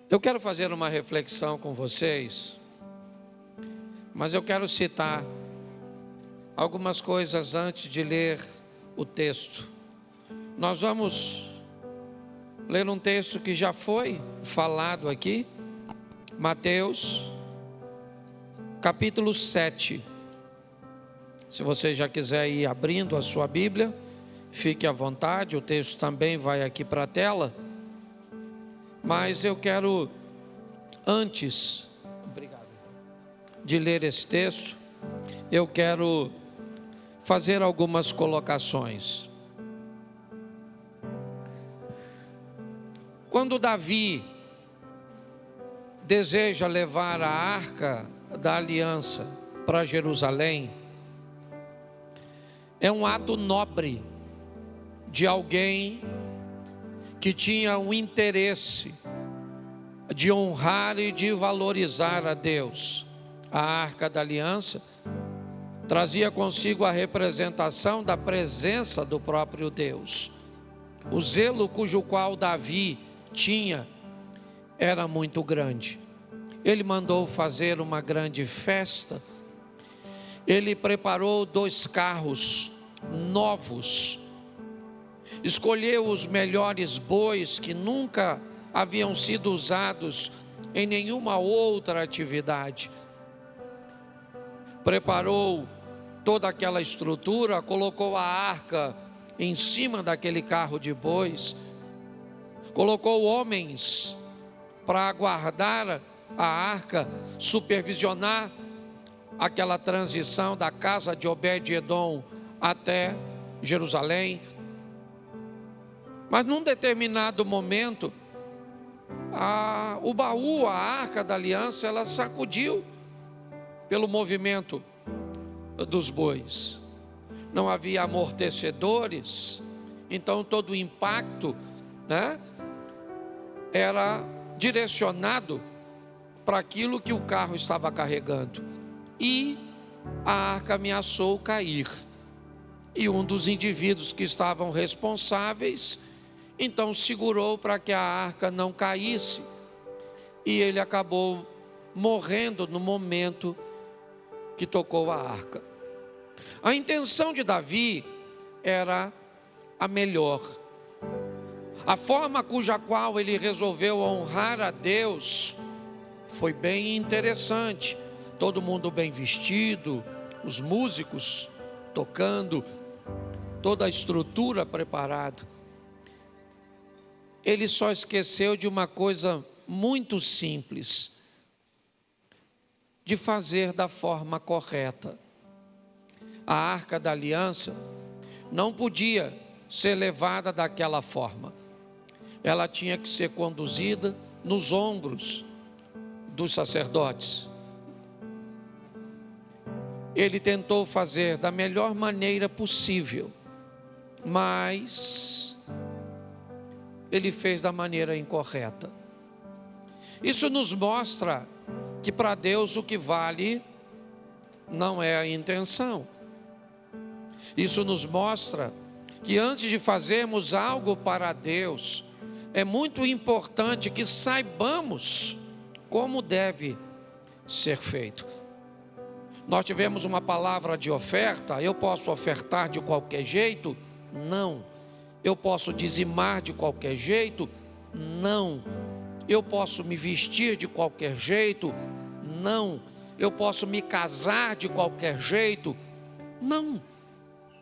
Eu quero fazer uma reflexão com vocês, mas eu quero citar algumas coisas antes de ler o texto. Nós vamos ler um texto que já foi falado aqui, Mateus, capítulo 7. Se você já quiser ir abrindo a sua Bíblia, fique à vontade, o texto também vai aqui para a tela. Mas eu quero, antes de ler esse texto, eu quero fazer algumas colocações. Quando Davi deseja levar a arca da aliança para Jerusalém, é um ato nobre de alguém que tinha o interesse de honrar e de valorizar a Deus. A arca da aliança trazia consigo a representação da presença do próprio Deus. O zelo cujo qual Davi tinha era muito grande. Ele mandou fazer uma grande festa. Ele preparou 2 carros novos, escolheu os melhores bois que nunca haviam sido usados em nenhuma outra atividade. Preparou toda aquela estrutura, colocou a arca em cima daquele carro de bois, colocou homens para guardar a arca, supervisionar aquela transição da casa de Obed-Edom até Jerusalém. Mas num determinado momento, o baú, a arca da aliança, ela sacudiu pelo movimento dos bois. Não havia amortecedores, então todo o impacto, era direcionado para aquilo que o carro estava carregando. E a arca ameaçou cair. E um dos indivíduos que estavam responsáveis, então segurou para que a arca não caísse. E ele acabou morrendo no momento que tocou a arca. A intenção de Davi era a melhor. A forma cuja qual ele resolveu honrar a Deus foi bem interessante. Todo mundo bem vestido, os músicos tocando, toda a estrutura preparada. Ele só esqueceu de uma coisa muito simples, de fazer da forma correta. A arca da aliança não podia ser levada daquela forma. Ela tinha que ser conduzida nos ombros dos sacerdotes. Ele tentou fazer da melhor maneira possível, mas ele fez da maneira incorreta. Isso nos mostra que para Deus o que vale não é a intenção. Isso nos mostra que antes de fazermos algo para Deus, é muito importante que saibamos como deve ser feito. Nós tivemos uma palavra de oferta. Eu posso ofertar de qualquer jeito? Não. Eu posso dizimar de qualquer jeito? Não. Eu posso me vestir de qualquer jeito? Não. Eu posso me casar de qualquer jeito? Não.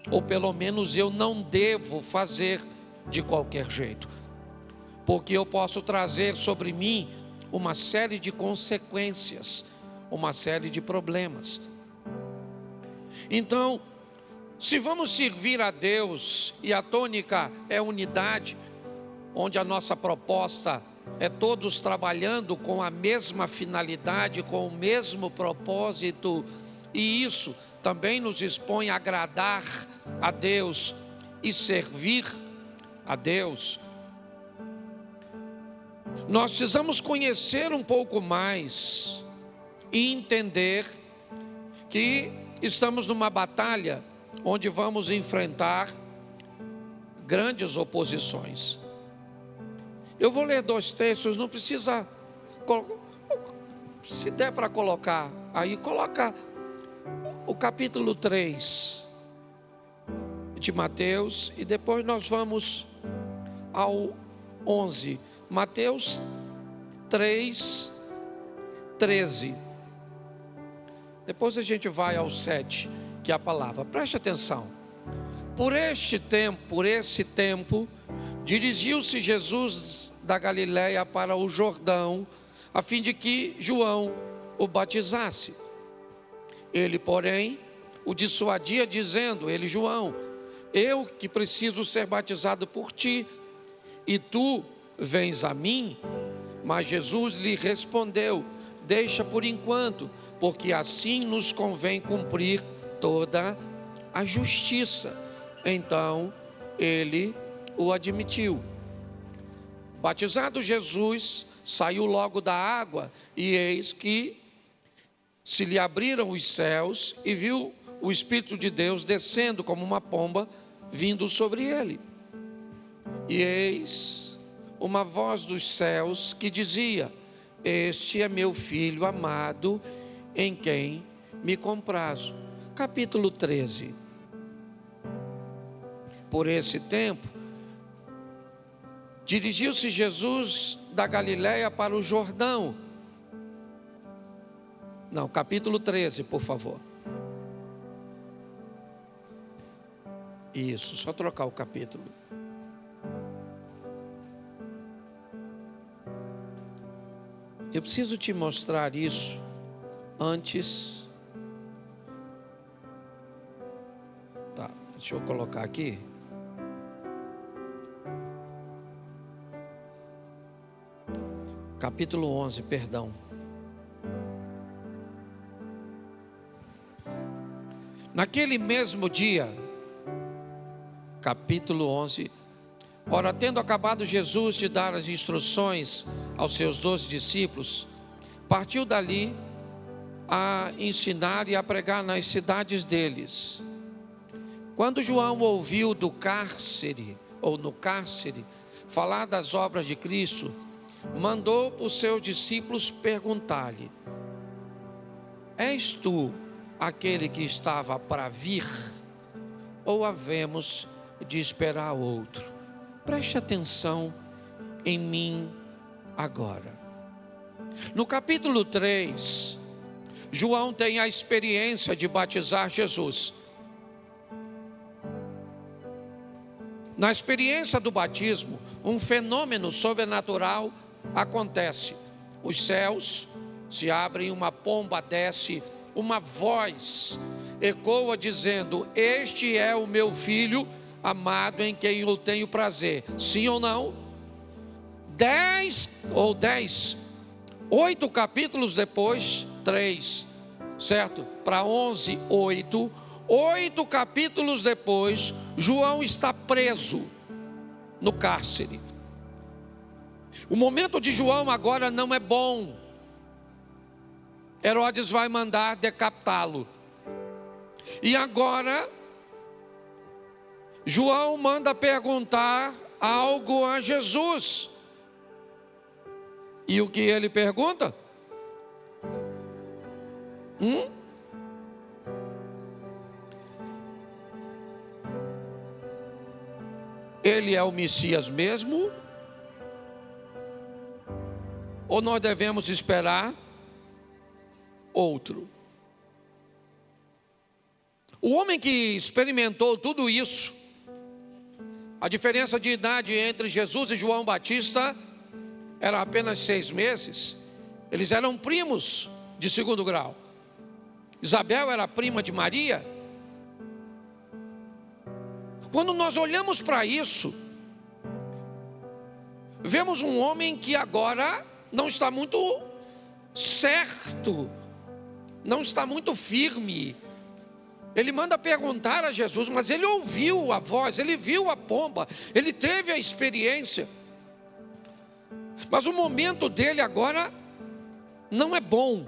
Ou pelo menos eu não devo fazer de qualquer jeito, porque eu posso trazer sobre mim uma série de consequências, uma série de problemas. Então, se vamos servir a Deus, e a tônica é unidade, onde a nossa proposta é todos trabalhando com a mesma finalidade, com o mesmo propósito, e isso também nos expõe a agradar a Deus e servir a Deus. Nós precisamos conhecer um pouco mais e entender que estamos numa batalha onde vamos enfrentar grandes oposições. Eu vou ler 2 textos, não precisa Se der para colocar, aí coloca o capítulo 3 de Mateus, e depois nós vamos ao 11. Mateus 3, 13. Depois a gente vai ao 7, que é a palavra. Preste atenção. Por esse tempo, dirigiu-se Jesus da Galiléia para o Jordão, a fim de que João o batizasse. Ele, porém, o dissuadia, dizendo: ele, João, eu que preciso ser batizado por ti, e tu vens a mim? Mas Jesus lhe respondeu: deixa por enquanto, porque assim nos convém cumprir toda a justiça. Então ele o admitiu. Batizado Jesus, saiu logo da água, e eis que se lhe abriram os céus, e viu o Espírito de Deus descendo como uma pomba, vindo sobre ele. E eis uma voz dos céus que dizia: este é meu filho amado, em quem me comprazo. Capítulo 13. Por esse tempo, dirigiu-se Jesus da Galiléia para o Jordão. Não, capítulo 13, por favor. Isso, só trocar o capítulo. Eu preciso te mostrar isso antes. Tá, deixa eu colocar aqui. Capítulo 11, perdão. Naquele mesmo dia, capítulo 11, ora, tendo acabado Jesus de dar as instruções aos seus 12 discípulos, partiu dali a ensinar e a pregar nas cidades deles. Quando João ouviu do cárcere, ou no cárcere, falar das obras de Cristo, mandou os seus discípulos perguntar-lhe: és tu aquele que estava para vir, ou havemos de esperar outro? Preste atenção em mim agora. No capítulo 3, João tem a experiência de batizar Jesus. Na experiência do batismo, um fenômeno sobrenatural acontece. Os céus se abrem, uma pomba desce, uma voz ecoa dizendo: este é o meu filho amado, em quem eu tenho prazer. Sim ou não? 8 capítulos depois, 3, certo? Para 11, 8 capítulos depois, João está preso no cárcere. O momento de João agora não é bom. Herodes vai mandar decapitá-lo. E agora, João manda perguntar algo a Jesus. E o que ele pergunta? Ele é o Messias mesmo? Ou nós devemos esperar outro? O homem que experimentou tudo isso, a diferença de idade entre Jesus e João Batista era apenas 6 meses. Eles eram primos de 2º grau. Isabel era prima de Maria. Quando nós olhamos para isso, vemos um homem que agora não está muito certo, não está muito firme. Ele manda perguntar a Jesus, mas ele ouviu a voz, ele viu a pomba, ele teve a experiência. Mas o momento dele agora não é bom.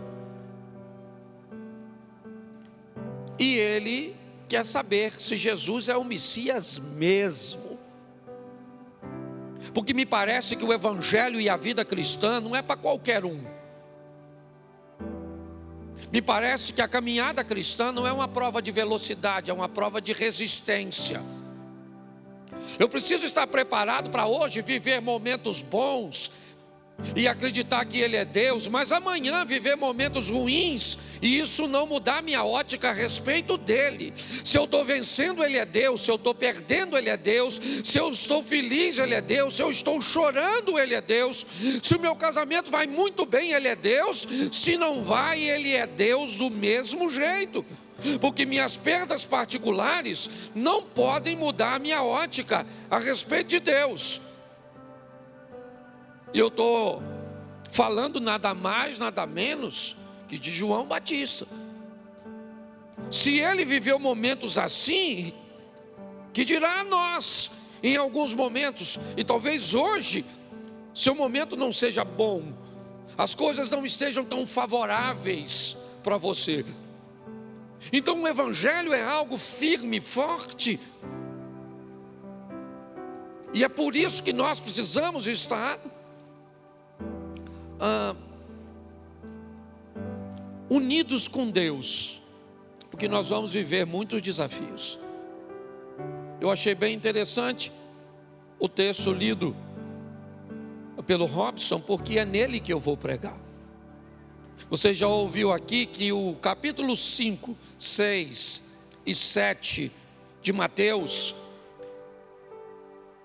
E ele quer saber se Jesus é o Messias mesmo. porque me parece que o evangelho e a vida cristã não é para qualquer um. Me parece que a caminhada cristã não é uma prova de velocidade, é uma prova de resistência. Eu preciso estar preparado para hoje viver momentos bons e acreditar que Ele é Deus, mas amanhã viver momentos ruins e isso não mudar minha ótica a respeito dEle. Se eu estou vencendo, Ele é Deus; se eu estou perdendo, Ele é Deus; se eu estou feliz, Ele é Deus; se eu estou chorando, Ele é Deus; se o meu casamento vai muito bem, Ele é Deus; se não vai, Ele é Deus do mesmo jeito. Porque minhas perdas particulares não podem mudar a minha ótica a respeito de Deus. E eu estou falando nada mais, nada menos que de João Batista. Se ele viveu momentos assim, que dirá a nós em alguns momentos, e talvez hoje seu momento não seja bom, as coisas não estejam tão favoráveis para você. Então o evangelho é algo firme, forte, e é por isso que nós precisamos estar unidos com Deus, porque nós vamos viver muitos desafios. Eu achei bem interessante o texto lido pelo Robson, porque é nele que eu vou pregar. Você já ouviu aqui que o capítulo 5, 6 e 7 de Mateus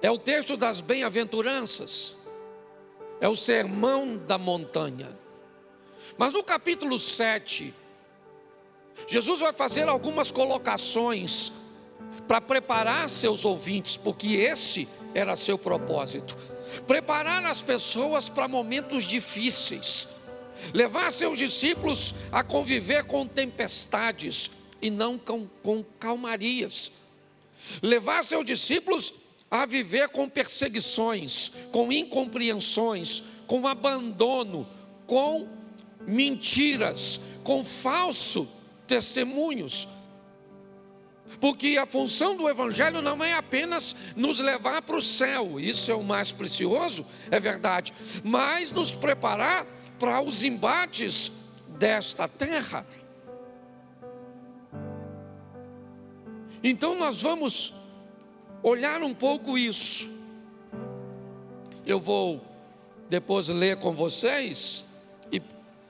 é o texto das bem-aventuranças, é o sermão da montanha. Mas no capítulo 7, Jesus vai fazer algumas colocações para preparar seus ouvintes, porque esse era seu propósito: preparar as pessoas para momentos difíceis, levar seus discípulos a conviver com tempestades e não com calmarias, levar seus discípulos a viver com perseguições, com incompreensões, com abandono, com mentiras, com falsos testemunhos. Porque a função do evangelho não é apenas nos levar para o céu, isso é o mais precioso, é verdade, mas nos preparar para os embates desta terra. Então nós vamos olhar um pouco isso. Eu vou depois ler com vocês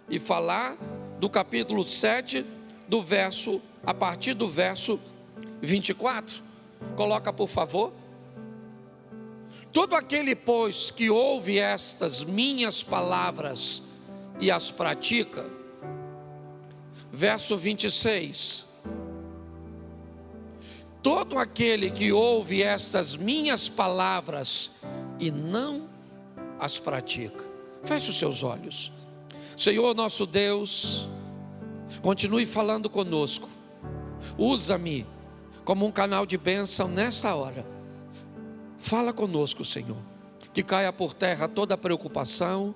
e falar do capítulo 7, a partir do verso 24. Coloca, por favor. Todo aquele, pois, que ouve estas minhas palavras e as pratica. Verso 26. Todo aquele que ouve estas minhas palavras e não as pratica. Feche os seus olhos. Senhor nosso Deus, continue falando conosco. Usa-me como um canal de bênção nesta hora. Fala conosco, Senhor. Que caia por terra toda preocupação,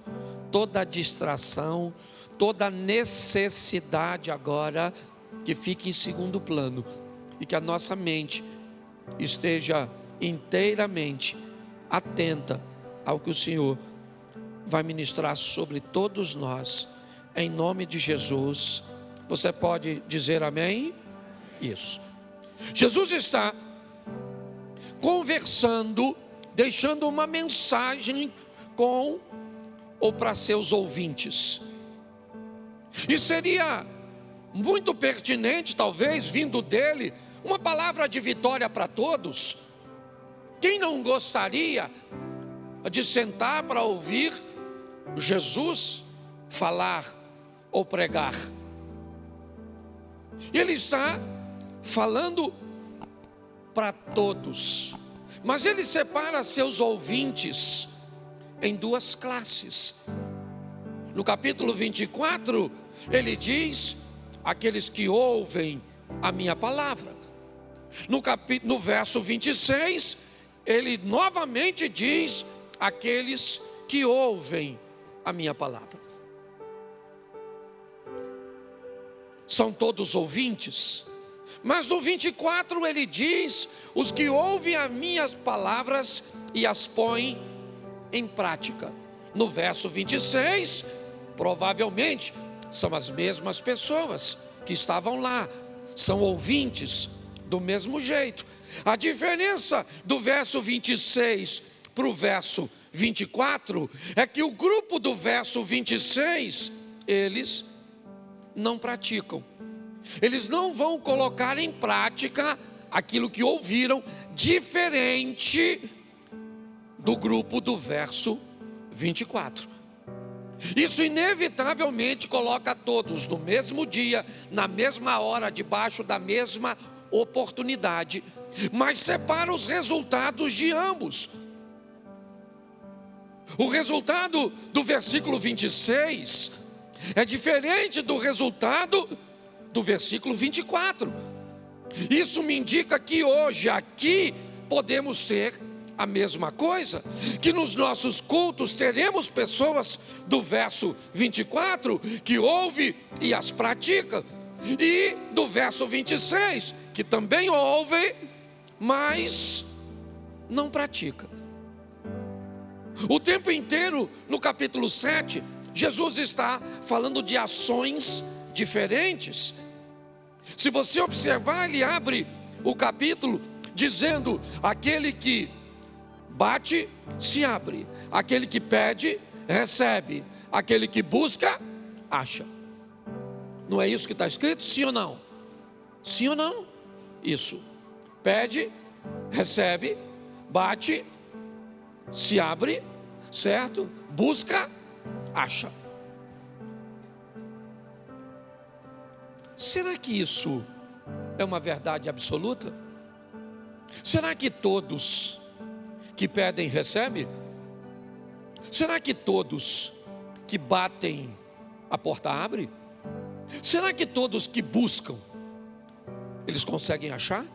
toda distração, toda necessidade agora, que fique em segundo plano. E que a nossa mente esteja inteiramente atenta ao que o Senhor vai ministrar sobre todos nós, em nome de Jesus. Você pode dizer amém? Isso. Jesus está conversando, deixando uma mensagem com ou para seus ouvintes. E seria muito pertinente, talvez, vindo dele, uma palavra de vitória para todos. Quem não gostaria de sentar para ouvir Jesus falar ou pregar? Ele está falando para todos, mas ele separa seus ouvintes em duas classes. No capítulo 24, ele diz: aqueles que ouvem a minha palavra. No verso 26, ele novamente diz: aqueles que ouvem a minha palavra. São todos ouvintes, mas no 24 ele diz: os que ouvem as minhas palavras e as põem em prática. No verso 26, provavelmente são as mesmas pessoas que estavam lá, são ouvintes do mesmo jeito. A diferença do verso 26 para o verso 24 é que o grupo do verso 26, eles não praticam. Eles não vão colocar em prática aquilo que ouviram, diferente do grupo do verso 24. Isso inevitavelmente coloca todos no mesmo dia, na mesma hora, debaixo da mesma oportunidade, mas separa os resultados de ambos. O resultado do versículo 26 é diferente do resultado do versículo 24. Isso me indica que hoje aqui podemos ter a mesma coisa, que nos nossos cultos teremos pessoas do verso 24 que ouvem e as praticam, e do verso 26 que também ouvem, mas não pratica. O tempo inteiro no capítulo 7, Jesus está falando de ações diferentes. Se você observar, ele abre o capítulo dizendo: aquele que bate, se abre; aquele que pede, recebe; aquele que busca, acha. Não é isso que está escrito? Sim ou não? Sim ou não? Isso. Pede, recebe; bate, se abre, certo? Busca, acha. Será que isso é uma verdade absoluta? Será que todos que pedem recebem? Será que todos que batem a porta abre? Será que todos que buscam eles conseguem achar?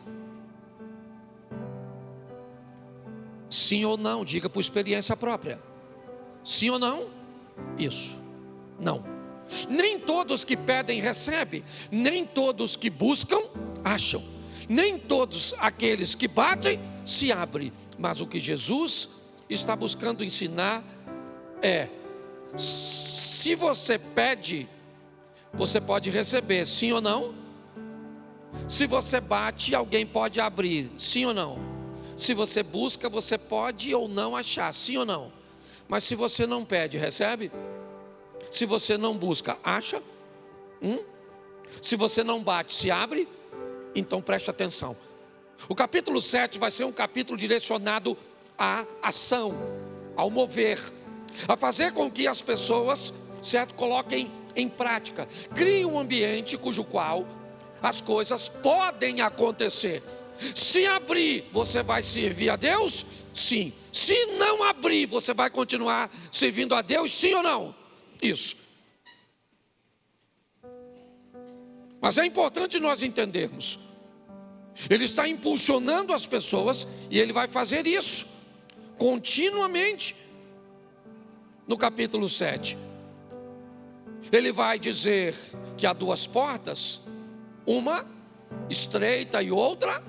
Sim ou não? Diga por experiência própria. Sim ou não? Isso. Não. Nem todos que pedem recebem, nem todos que buscam acham, nem todos aqueles que batem se abrem. Mas o que Jesus está buscando ensinar é: se você pede, você pode receber, sim ou não? Se você bate, alguém pode abrir, sim ou não? Se você busca, você pode ou não achar, sim ou não? Mas se você não pede, recebe? Se você não busca, acha? Se você não bate, se abre? Então preste atenção. O capítulo 7 vai ser um capítulo direcionado à ação, ao mover, a fazer com que as pessoas, certo, coloquem em prática, criem um ambiente cujo qual as coisas podem acontecer. Se abrir, você vai servir a Deus? Sim. Se não abrir, você vai continuar servindo a Deus? Sim ou não? Isso. Mas é importante nós entendermos, ele está impulsionando as pessoas e ele vai fazer isso continuamente. No capítulo 7, ele vai dizer que há duas portas, uma estreita e outra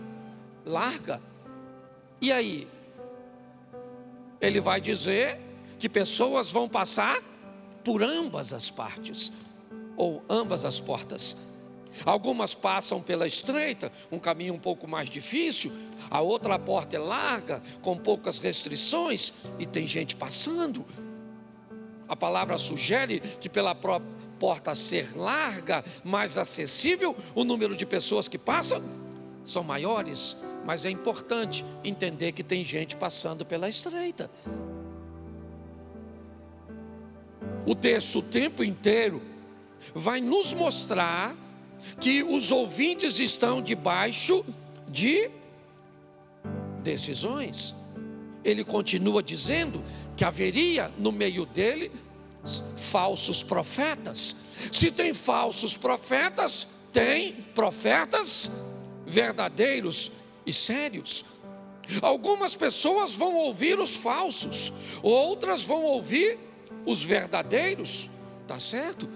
larga. E aí? Ele vai dizer que pessoas vão passar por ambas as partes, ou ambas as portas. Algumas passam pela estreita, um caminho um pouco mais difícil. A outra porta é larga, com poucas restrições, e tem gente passando. A palavra sugere que pela porta ser larga, mais acessível, o número de pessoas que passam são maiores. Mas é importante entender que tem gente passando pela estreita. O texto o tempo inteiro vai nos mostrar que os ouvintes estão debaixo de decisões. Ele continua dizendo que haveria no meio dele falsos profetas. Se tem falsos profetas, tem profetas verdadeiros e sérios. Algumas pessoas vão ouvir os falsos, outras vão ouvir os verdadeiros, tá certo?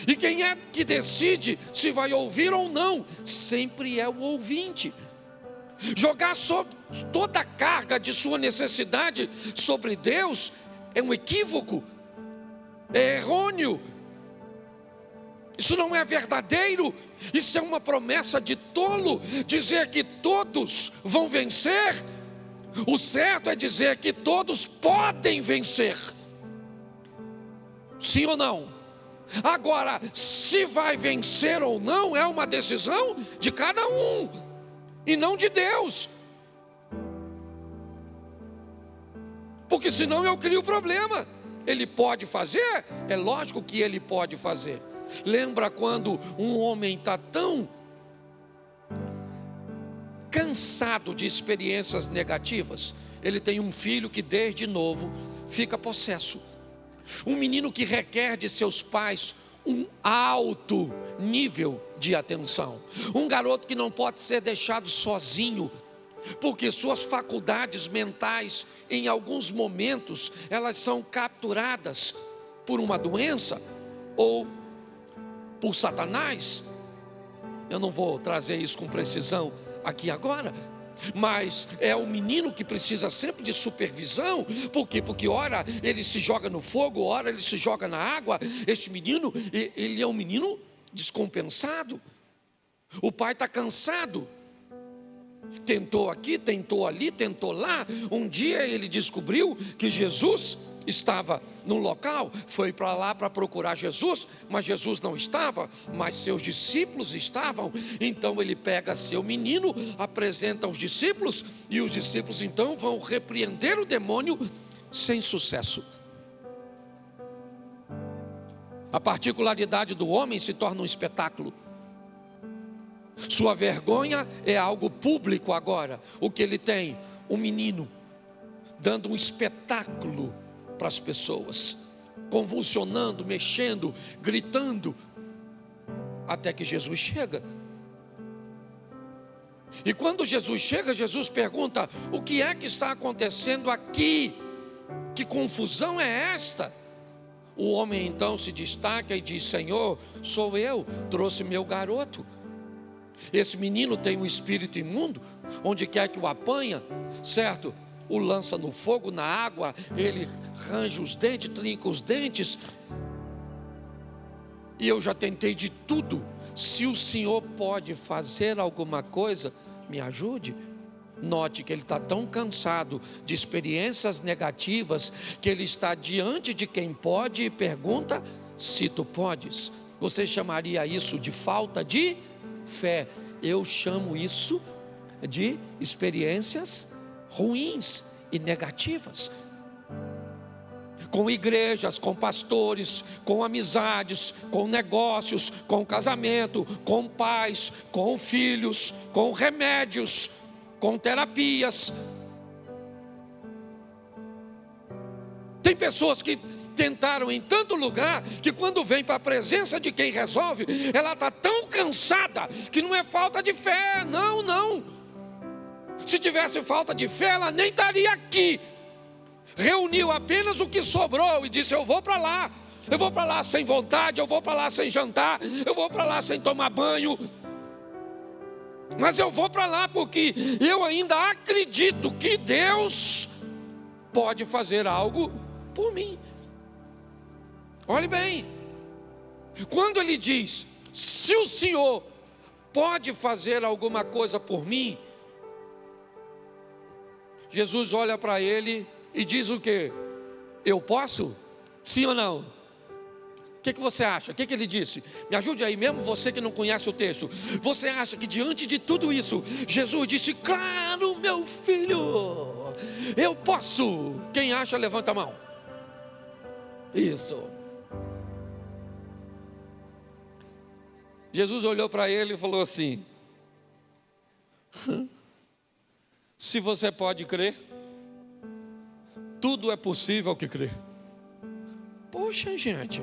E quem é que decide se vai ouvir ou não? Sempre é o ouvinte. Jogar sobre toda a carga de sua necessidade sobre Deus é um equívoco, é errôneo. Isso não é verdadeiro. Isso é uma promessa de tolo, dizer que todos vão vencer. O certo é dizer que todos podem vencer. Sim ou não? Agora, se vai vencer ou não, é uma decisão de cada um, e não de Deus. Porque senão eu crio problema. Ele pode fazer? É lógico que ele pode fazer. Lembra quando um homem está tão cansado de experiências negativas? Ele tem um filho que desde novo fica possesso. Um menino que requer de seus pais um alto nível de atenção. Um garoto que não pode ser deixado sozinho, porque suas faculdades mentais, em alguns momentos, elas são capturadas por uma doença ou por Satanás. Eu não vou trazer isso com precisão aqui agora, mas é o menino que precisa sempre de supervisão. Por quê? Porque ora ele se joga no fogo, ora ele se joga na água. Este menino, ele é um menino descompensado. O pai está cansado. Tentou aqui, tentou ali, tentou lá. Um dia ele descobriu que Jesus estava no local, foi para lá para procurar Jesus, mas Jesus não estava, mas seus discípulos estavam. Então ele pega seu menino, apresenta aos discípulos, e os discípulos então vão repreender o demônio sem sucesso. A particularidade do homem se torna um espetáculo. Sua vergonha é algo público agora. O que ele tem? Um menino dando um espetáculo para as pessoas, convulsionando, mexendo, gritando, até que Jesus chega. E quando Jesus chega, Jesus pergunta: o que é que está acontecendo aqui? Que confusão é esta? O homem então se destaca e diz: Senhor, sou eu, trouxe meu garoto. Esse menino tem um espírito imundo, onde quer que o apanha, certo? O lança no fogo, na água, ele range os dentes, trinca os dentes. E eu já tentei de tudo. Se o Senhor pode fazer alguma coisa, me ajude. Note que ele está tão cansado de experiências negativas, que ele está diante de quem pode e pergunta: se tu podes. Você chamaria isso de falta de fé? Eu chamo isso de experiências ruins e negativas, com igrejas, com pastores, com amizades, com negócios, com casamento, com pais, com filhos, com remédios, com terapias. Tem pessoas que tentaram em tanto lugar, que quando vem para a presença de quem resolve, ela está tão cansada, que não é falta de fé, não. Se tivesse falta de fé, ela nem estaria aqui. Reuniu apenas o que sobrou e disse: eu vou para lá. Eu vou para lá sem vontade, eu vou para lá sem jantar, eu vou para lá sem tomar banho. Mas eu vou para lá porque eu ainda acredito que Deus pode fazer algo por mim. Olhe bem, quando ele diz: se o Senhor pode fazer alguma coisa por mim, Jesus olha para ele e diz o quê? Eu posso? Sim ou não? O que você acha? O que ele disse? Me ajude aí, mesmo você que não conhece o texto. Você acha que diante de tudo isso, Jesus disse: claro, meu filho, eu posso. Quem acha, levanta a mão. Isso. Jesus olhou para ele e falou assim: se você pode crer, tudo é possível que crê. Poxa, gente,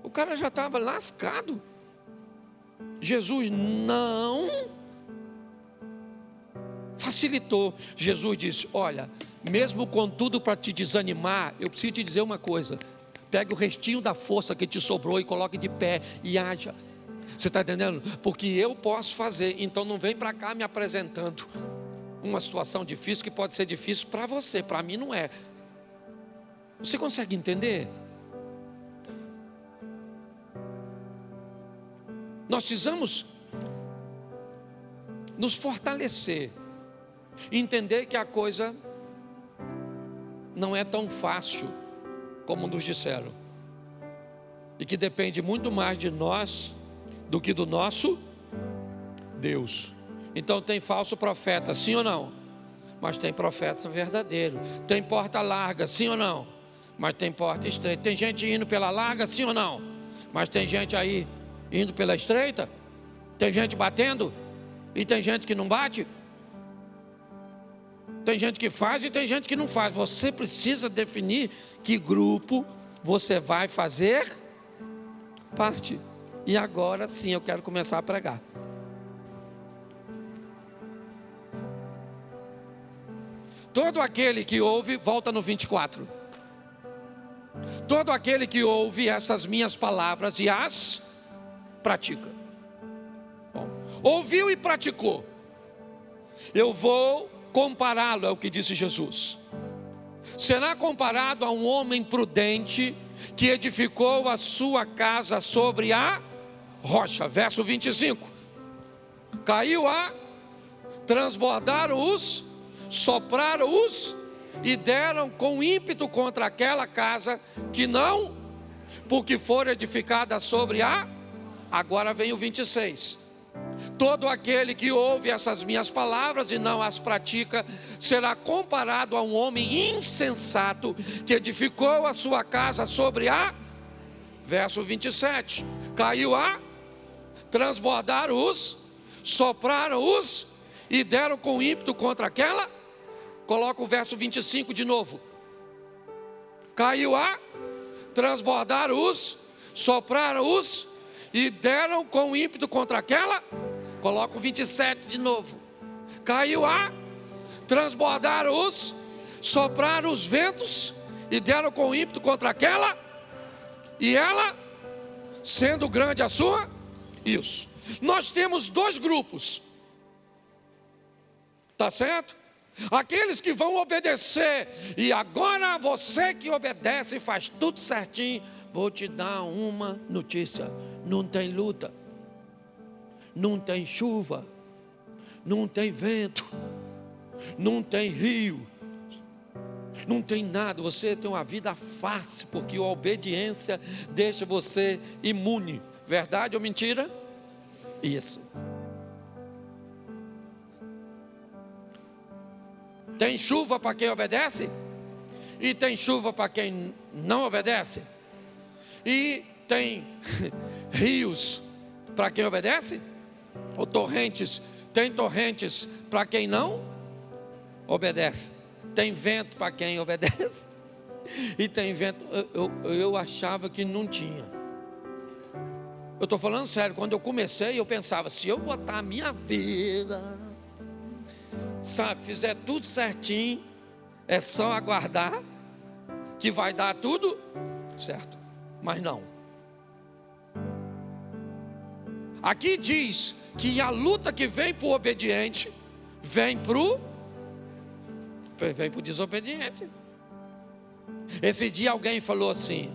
o cara já estava lascado. Jesus não facilitou. Jesus disse: olha, mesmo com tudo para te desanimar, eu preciso te dizer uma coisa. Pegue o restinho da força que te sobrou e coloque de pé e haja. Você está entendendo? Porque eu posso fazer. Então não vem para cá me apresentando uma situação difícil que pode ser difícil para você, para mim não é. Você consegue entender? Nós precisamos nos fortalecer, entender que a coisa não é tão fácil como nos disseram, e que depende muito mais de nós do que do nosso Deus. Então tem falso profeta, sim ou não? Mas tem profeta verdadeiro. Tem porta larga, sim ou não? Mas tem porta estreita. Tem gente indo pela larga, sim ou não? Mas tem gente aí indo pela estreita. Tem gente batendo e tem gente que não bate. Tem gente que faz e tem gente que não faz. Você precisa definir que grupo você vai fazer parte. E agora sim eu quero começar a pregar. Todo aquele que ouve, volta no 24. Todo aquele que ouve essas minhas palavras e as pratica. Bom, ouviu e praticou. Eu vou compará-lo, é o que disse Jesus. Será comparado a um homem prudente que edificou a sua casa sobre a rocha. Verso 25. Caiu a, transbordaram os, sopraram os e deram com ímpeto contra aquela casa que não, porque for edificada sobre a. Agora vem o 26. Todo aquele que ouve essas minhas palavras e não as pratica, será comparado a um homem insensato que edificou a sua casa sobre a. Verso 27. Caiu a, transbordaram os, sopraram os e deram com ímpeto contra aquela. Coloca o verso 25 de novo. Caiu a, transbordaram os, sopraram os e deram com ímpeto contra aquela. Coloca o 27 de novo. Caiu a, transbordaram os, sopraram os ventos e deram com ímpeto contra aquela. E ela, sendo grande a sua. Isso. Nós temos dois grupos. Tá certo? Aqueles que vão obedecer. E agora você que obedece e faz tudo certinho, vou te dar uma notícia: não tem luta, não tem chuva, não tem vento, não tem rio, não tem nada. Você tem uma vida fácil, porque a obediência deixa você imune. Verdade ou mentira? Isso. Tem chuva para quem obedece, e tem chuva para quem não obedece, e tem rios para quem obedece, ou torrentes. Tem torrentes para quem não obedece. Tem vento para quem obedece, e tem vento. Eu achava que não tinha. Eu estou falando sério. Quando eu comecei, eu pensava: se eu botar a minha vida, sabe, fizer tudo certinho, é só aguardar que vai dar tudo certo. Mas não. Aqui diz que a luta que vem para o obediente vem para o desobediente. Esse dia alguém falou assim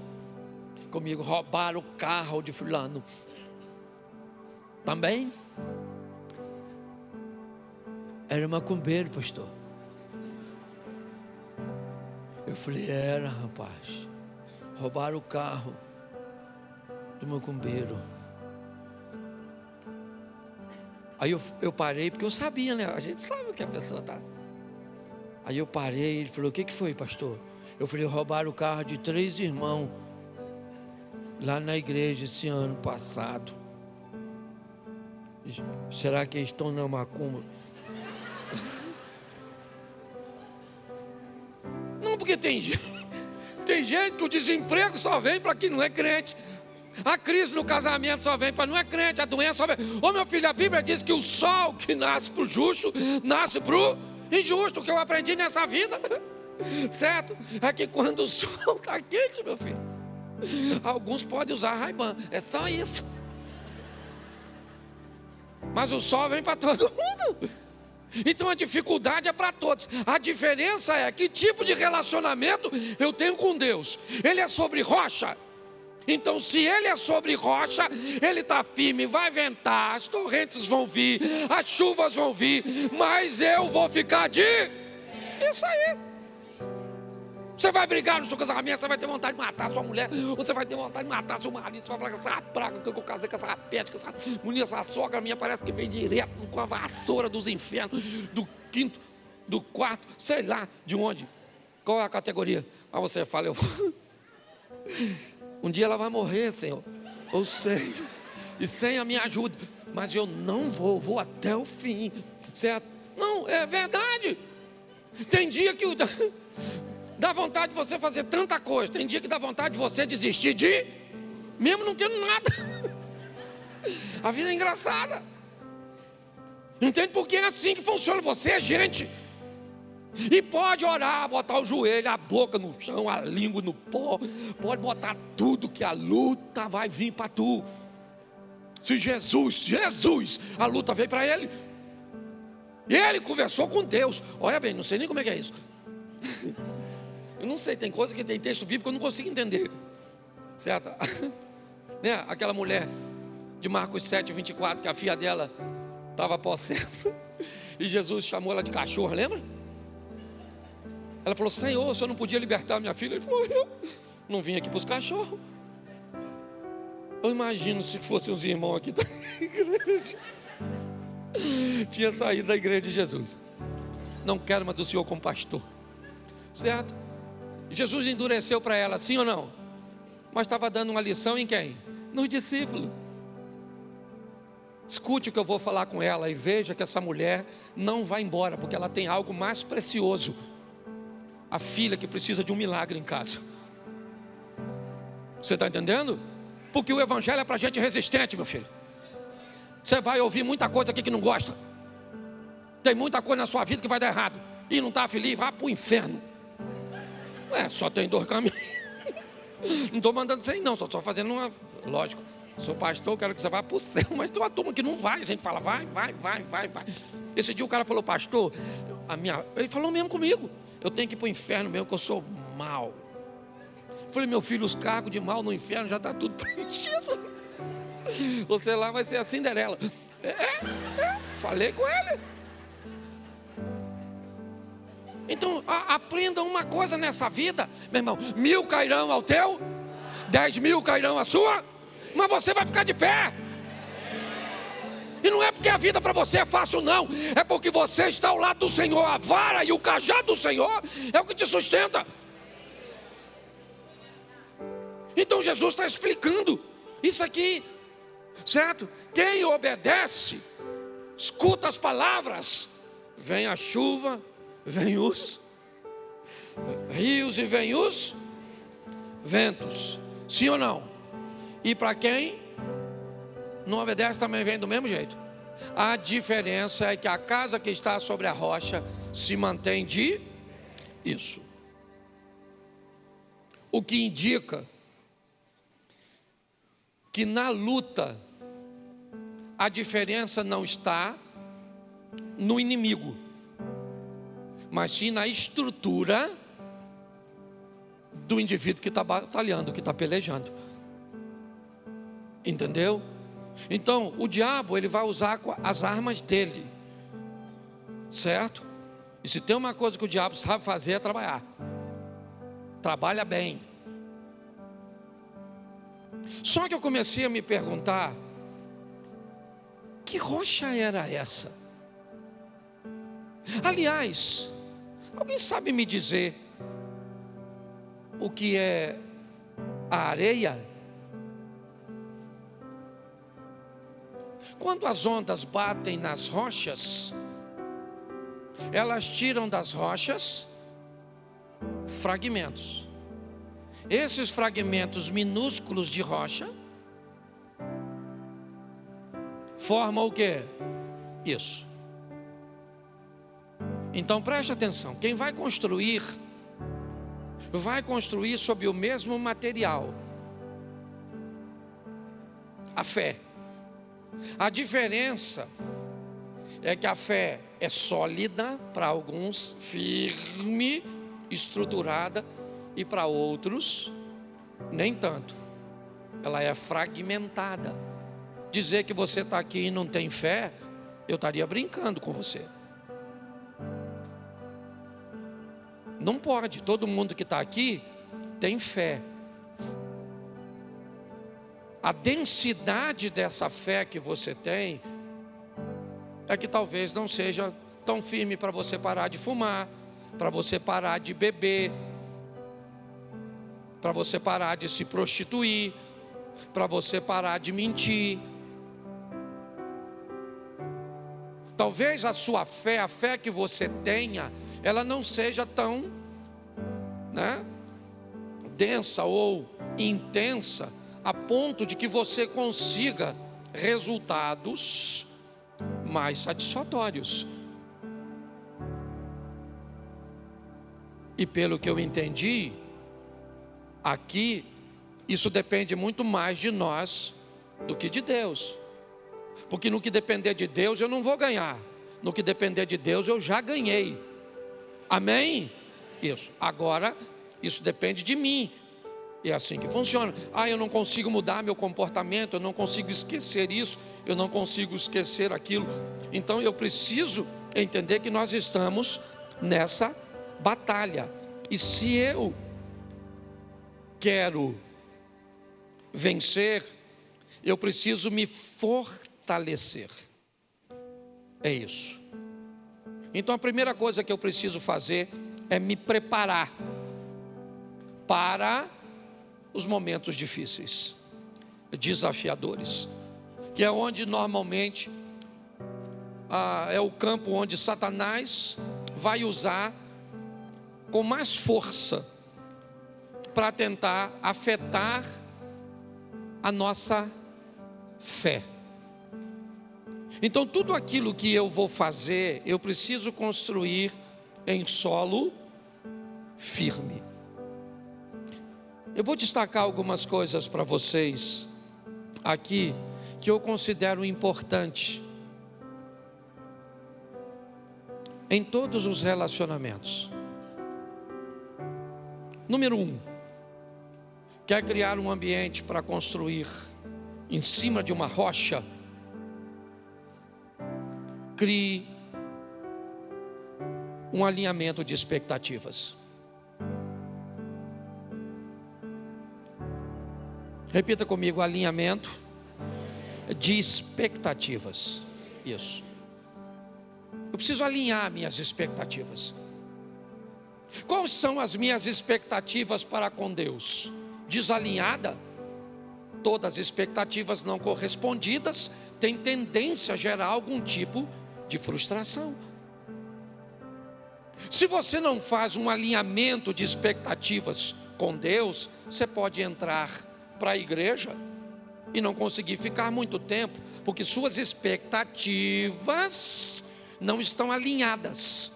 comigo: roubaram o carro de fulano. Também era macumbeiro, pastor. Eu falei: era, rapaz. Roubaram o carro do macumbeiro. Aí eu parei, porque eu sabia, né? A gente sabe o que a pessoa está. Aí eu parei, ele falou: o que foi, pastor? Eu falei: roubaram o carro de 3 irmãos lá na igreja esse ano passado. Será que eles estão na macumba? Não, porque tem gente que o desemprego só vem para quem não é crente. A crise no casamento só vem para não é crente. A doença só vem. Ô meu filho, a Bíblia diz que o sol que nasce para o justo, nasce para o injusto. O que eu aprendi nessa vida, certo? É que quando o sol está quente, meu filho, alguns podem usar Ray-Ban. É só isso. Mas o sol vem para todo mundo. Então a dificuldade é para todos. A diferença é que tipo de relacionamento eu tenho com Deus. Ele é sobre rocha. Então se ele é sobre rocha, ele está firme, vai ventar, as torrentes vão vir, as chuvas vão vir, mas eu vou ficar de... Isso aí. Você vai brigar no seu casamento, você vai ter vontade de matar sua mulher, você vai ter vontade de matar seu marido, você vai falar que essa praga que eu casei com essa pet, com essa mulher, essa sogra minha parece que vem direto com a vassoura dos infernos, do quinto, do quarto, sei lá de onde, qual é a categoria. Aí você fala, um dia ela vai morrer, Senhor, eu sei, e sem a minha ajuda, mas eu não vou até o fim, certo? Não, é verdade. Tem dia que dá vontade de você fazer tanta coisa. Tem dia que dá vontade de você desistir mesmo não tendo nada. A vida é engraçada. Entende? Porque é assim que funciona. Você é gente. E pode orar, botar o joelho, a boca no chão, a língua no pó. Pode botar tudo que a luta vai vir para tu. Se Jesus, a luta veio para ele. E ele conversou com Deus. Olha bem, não sei nem como é que é isso. Eu não sei, tem coisa que tem texto bíblico que eu não consigo entender. Certo? Né? Aquela mulher de Marcos 7, 24, que a filha dela estava possessa. E Jesus chamou ela de cachorro, lembra? Ela falou, Senhor, o Senhor não podia libertar minha filha? Ele falou, eu não vim aqui para os cachorros. Eu imagino se fossem os irmãos aqui da igreja. Tinha saído da igreja de Jesus. Não quero mais o Senhor como pastor. Certo? Jesus endureceu para ela, sim ou não? Mas estava dando uma lição em quem? Nos discípulos. Escute o que eu vou falar com ela e veja que essa mulher não vai embora, porque ela tem algo mais precioso. A filha que precisa de um milagre em casa. Você está entendendo? Porque o evangelho é para gente resistente, meu filho. Você vai ouvir muita coisa aqui que não gosta. Tem muita coisa na sua vida que vai dar errado. E não está feliz, vá para o inferno. Só tem 2 caminhos. Não estou mandando você ir não, estou fazendo uma... Lógico, sou pastor, quero que você vá para o céu. Mas tem uma turma que não vai. A gente fala, vai. Esse dia o cara falou, pastor, ele falou mesmo comigo, eu tenho que ir para o inferno mesmo, que eu sou mau. Eu falei, meu filho, os cargos de mal no inferno já está tudo preenchido. Você lá vai ser a Cinderela. Falei com ele. Então aprenda uma coisa nessa vida, meu irmão. 1000 cairão ao teu, 10.000 cairão à sua, mas você vai ficar de pé. E não é porque a vida para você é fácil, não. É porque você está ao lado do Senhor. A vara e o cajado do Senhor é o que te sustenta. Então Jesus está explicando isso aqui, certo? Quem obedece, escuta as palavras, vem a chuva, vem os rios e vem os ventos. Sim ou não? E para quem não obedece também vem do mesmo jeito. A diferença é que a casa que está sobre a rocha se mantém de isso. O que indica que na luta a diferença não está no inimigo, mas sim na estrutura do indivíduo que está batalhando, que está pelejando. Entendeu? Então o diabo ele vai usar as armas dele, certo? E se tem uma coisa que o diabo sabe fazer é trabalhar. Trabalha bem. Só que eu comecei a me perguntar, que rocha era essa? Aliás, alguém sabe me dizer o que é a areia? Quando as ondas batem nas rochas, elas tiram das rochas fragmentos. Esses fragmentos minúsculos de rocha formam o que? Isso. Então preste atenção, quem vai construir sobre o mesmo material. A fé. A diferença é que a fé é sólida, para alguns firme, estruturada, e para outros nem tanto. Ela é fragmentada. Dizer que você está aqui e não tem fé, eu estaria brincando com você. Não pode, todo mundo que está aqui tem fé. A densidade dessa fé que você tem é que talvez não seja tão firme para você parar de fumar, para você parar de beber, para você parar de se prostituir, para você parar de mentir. Talvez a sua fé, a fé que você tenha, ela não seja tão, densa ou intensa, a ponto de que você consiga resultados mais satisfatórios. E pelo que eu entendi, aqui, isso depende muito mais de nós do que de Deus. Porque no que depender de Deus eu não vou ganhar. No que depender de Deus eu já ganhei. Amém? Isso. Agora, isso depende de mim. É assim que funciona. Eu não consigo mudar meu comportamento, eu não consigo esquecer isso, eu não consigo esquecer aquilo. Então eu preciso entender que nós estamos nessa batalha. E se eu quero vencer, eu preciso me fortalecer. É isso. Então a primeira coisa que eu preciso fazer é me preparar para os momentos difíceis, desafiadores, que é onde normalmente é o campo onde Satanás vai usar com mais força para tentar afetar a nossa fé. Então tudo aquilo que eu vou fazer, eu preciso construir em solo firme. Eu vou destacar algumas coisas para vocês aqui que eu considero importante em todos os relacionamentos. Número 1, quer criar um ambiente para construir em cima de uma rocha? Crie um alinhamento de expectativas. Repita comigo: alinhamento de expectativas. Isso. Eu preciso alinhar minhas expectativas. Quais são as minhas expectativas para com Deus? Desalinhada, todas as expectativas não correspondidas têm tendência a gerar algum tipo de frustração. Se você não faz um alinhamento de expectativas com Deus, você pode entrar para a igreja e não conseguir ficar muito tempo, porque suas expectativas não estão alinhadas.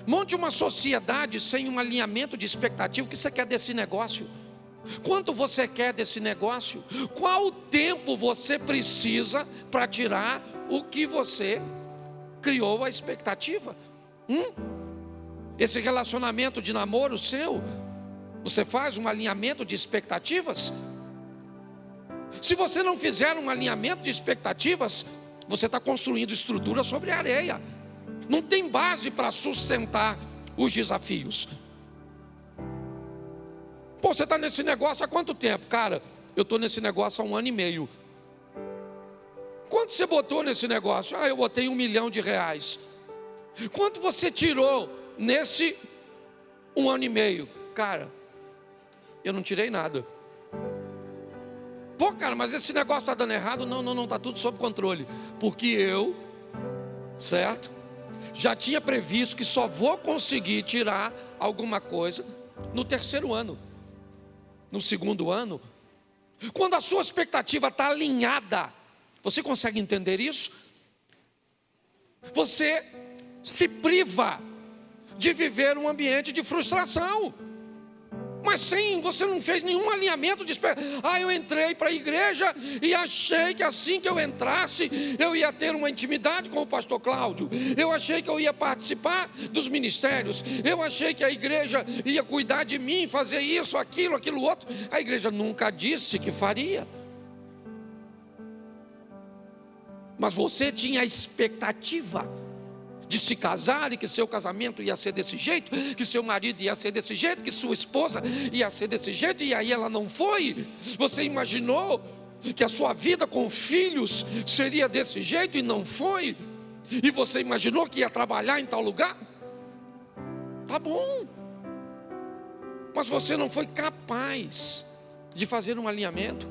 Monte uma sociedade sem um alinhamento de expectativa. O que você quer desse negócio? Quanto você quer desse negócio? Qual tempo você precisa para tirar o que você criou a expectativa? Esse relacionamento de namoro seu, você faz um alinhamento de expectativas? Se você não fizer um alinhamento de expectativas, você está construindo estrutura sobre areia. Não tem base para sustentar os desafios. Você está nesse negócio há quanto tempo? Cara, eu estou nesse negócio há 1 ano e meio. Quanto você botou nesse negócio? Eu botei R$1 milhão. Quanto você tirou nesse 1 ano e meio? Cara, eu não tirei nada. Cara, mas esse negócio está dando errado. Não, está tudo sob controle. Porque eu, certo? Já tinha previsto que só vou conseguir tirar alguma coisa no 3º ano. No 2º ano. Quando a sua expectativa está alinhada, você consegue entender isso? Você se priva de viver um ambiente de frustração. mas você não fez nenhum alinhamento de eu entrei para a igreja e achei que assim que eu entrasse, eu ia ter uma intimidade com o pastor Cláudio, eu achei que eu ia participar dos ministérios, eu achei que a igreja ia cuidar de mim, fazer isso, aquilo outro. A igreja nunca disse que faria, mas você tinha a expectativa de se casar e que seu casamento ia ser desse jeito, que seu marido ia ser desse jeito, que sua esposa ia ser desse jeito, e aí ela não foi. Você imaginou que a sua vida com filhos seria desse jeito e não foi, e você imaginou que ia trabalhar em tal lugar. Tá bom, mas você não foi capaz de fazer um alinhamento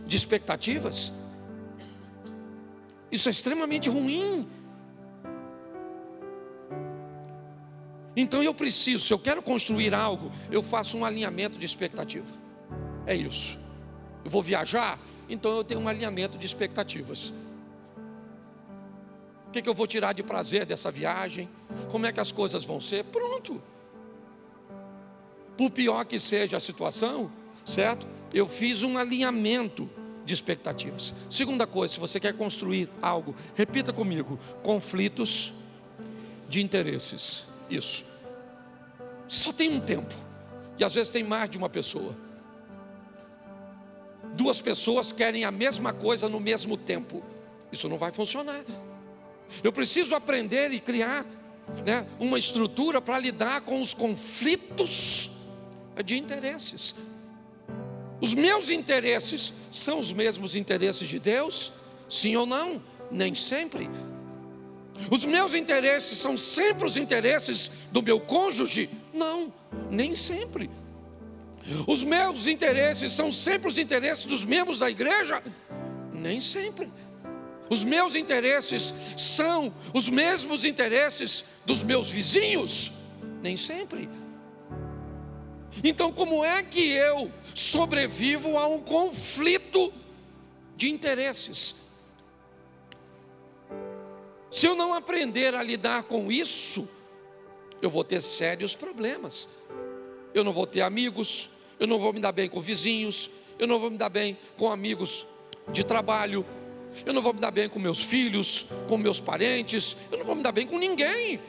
de expectativas. Isso é extremamente ruim. Então eu preciso, se eu quero construir algo, eu faço um alinhamento de expectativa. É isso. Eu vou viajar, então eu tenho um alinhamento de expectativas. O que eu vou tirar de prazer dessa viagem? Como é que as coisas vão ser? Pronto. Por pior que seja a situação, certo? Eu fiz um alinhamento de expectativas. Segunda coisa, se você quer construir algo, repita comigo: conflitos de interesses. Isso. Só tem um tempo, e às vezes tem mais de uma pessoa. Duas pessoas querem a mesma coisa no mesmo tempo. Isso não vai funcionar. Eu preciso aprender e criar, uma estrutura para lidar com os conflitos de interesses. Os meus interesses são os mesmos interesses de Deus? Sim ou não? Nem sempre. Os meus interesses são sempre os interesses do meu cônjuge? Não, nem sempre. Os meus interesses são sempre os interesses dos membros da igreja? Nem sempre. Os meus interesses são os mesmos interesses dos meus vizinhos? Nem sempre. Então, como é que eu sobrevivo a um conflito de interesses? Se eu não aprender a lidar com isso, eu vou ter sérios problemas. Eu não vou ter amigos, eu não vou me dar bem com vizinhos, eu não vou me dar bem com amigos de trabalho, eu não vou me dar bem com meus filhos, com meus parentes, eu não vou me dar bem com ninguém,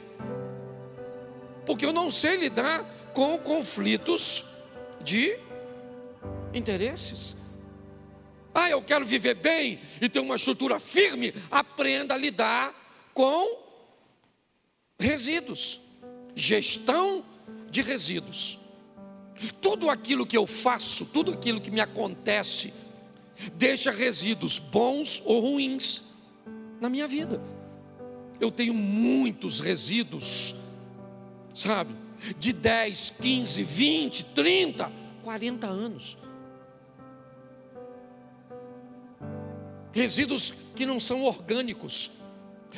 porque eu não sei lidar com conflitos de interesses. Eu quero viver bem e ter uma estrutura firme. Aprenda a lidar com resíduos, gestão de resíduos. Tudo aquilo que eu faço, tudo aquilo que me acontece, deixa resíduos bons ou ruins na minha vida. Eu tenho muitos resíduos, sabe? De 10, 15, 20, 30, 40 anos. Resíduos que não são orgânicos,